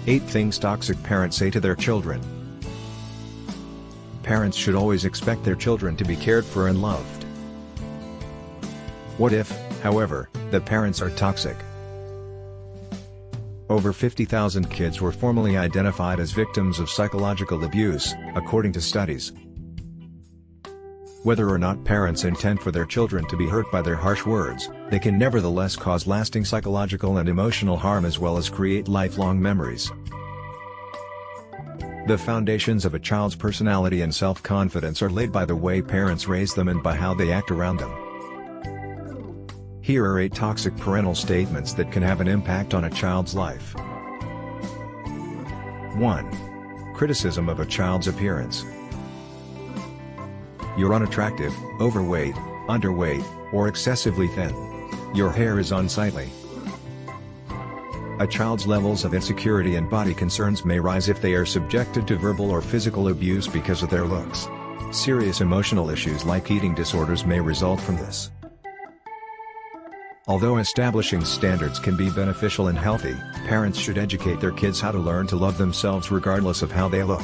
8 things toxic parents say to their children. Parents should always expect their children to be cared for and loved. What if, however, the parents are toxic? Over 50,000 kids were formally identified as victims of psychological abuse, according to studies. Whether or not parents intend for their children to be hurt by their harsh words, they can nevertheless cause lasting psychological and emotional harm as well as create lifelong memories. The foundations of a child's personality and self-confidence are laid by the way parents raise them and by how they act around them. Here are 8 toxic parental statements that can have an impact on a child's life. 1. Criticism of a child's appearance. You're unattractive, overweight, underweight, or excessively thin. Your hair is unsightly. A child's levels of insecurity and body concerns may rise if they are subjected to verbal or physical abuse because of their looks. Serious emotional issues like eating disorders may result from this. Although establishing standards can be beneficial and healthy, parents should educate their kids how to learn to love themselves regardless of how they look.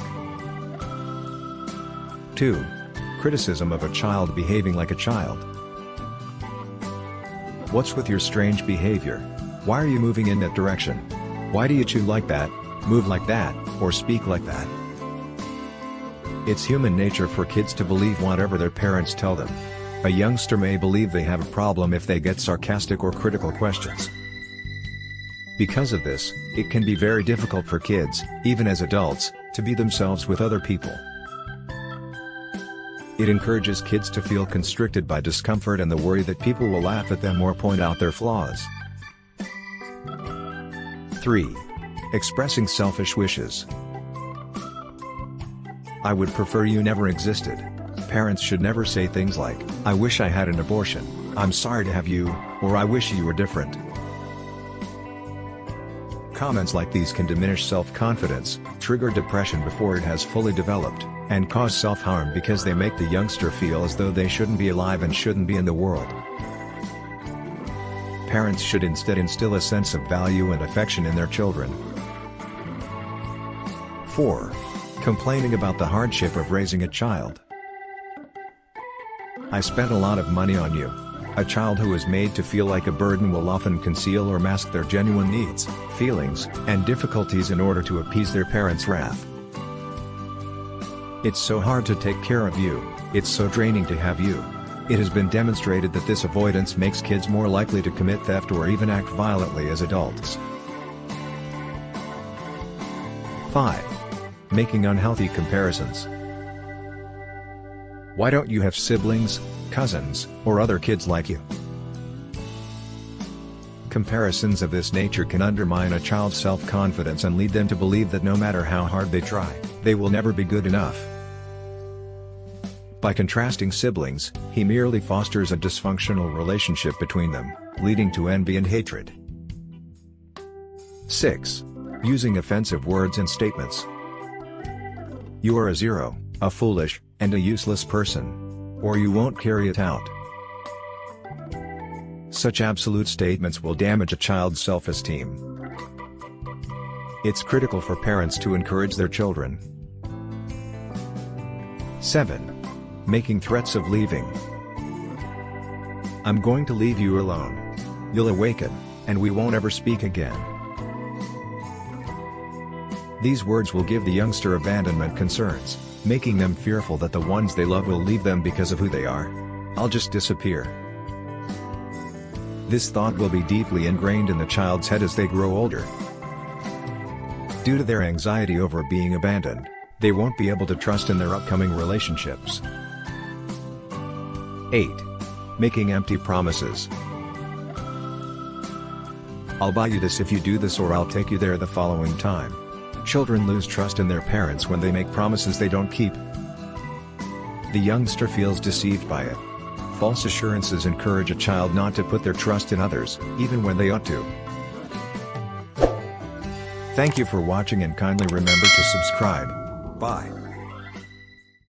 2. Criticism of a child behaving like a child. What's with your strange behavior? Why are you moving in that direction? Why do you chew like that, move like that, or speak like that? It's human nature for kids to believe whatever their parents tell them. A youngster may believe they have a problem if they get sarcastic or critical questions. Because of this, it can be very difficult for kids, even as adults, to be themselves with other people. It encourages kids to feel constricted by discomfort and the worry that people will laugh at them or point out their flaws. 3. Expressing selfish wishes. I would prefer you never existed. Parents should never say things like, I wish I had an abortion, I'm sorry to have you, or I wish you were different. Comments like these can diminish self-confidence, trigger depression before it has fully developed, and cause self-harm because they make the youngster feel as though they shouldn't be alive and shouldn't be in the world. Parents should instead instill a sense of value and affection in their children. 4. Complaining about the hardship of raising a child. I spent a lot of money on you. A child who is made to feel like a burden will often conceal or mask their genuine needs, feelings, and difficulties in order to appease their parents' wrath. It's so hard to take care of you, it's so draining to have you. It has been demonstrated that this avoidance makes kids more likely to commit theft or even act violently as adults. 5. Making unhealthy comparisons. Why don't you have siblings, cousins, or other kids like you? Comparisons of this nature can undermine a child's self-confidence and lead them to believe that no matter how hard they try, they will never be good enough. By contrasting siblings, he merely fosters a dysfunctional relationship between them, leading to envy and hatred. 6. Using offensive words and statements. You are a zero, a foolish, and a useless person. Or you won't carry it out. Such absolute statements will damage a child's self-esteem. It's critical for parents to encourage their children. 7. Making threats of leaving. I'm going to leave you alone. You'll awaken, and we won't ever speak again. These words will give the youngster abandonment concerns, making them fearful that the ones they love will leave them because of who they are. I'll just disappear. This thought will be deeply ingrained in the child's head as they grow older. Due to their anxiety over being abandoned, they won't be able to trust in their upcoming relationships. 8. Making empty promises. I'll buy you this if you do this, or I'll take you there the following time. Children lose trust in their parents when they make promises they don't keep. The youngster feels deceived by it. False assurances encourage a child not to put their trust in others, even when they ought to. Thank you for watching, and kindly remember to subscribe. Bye.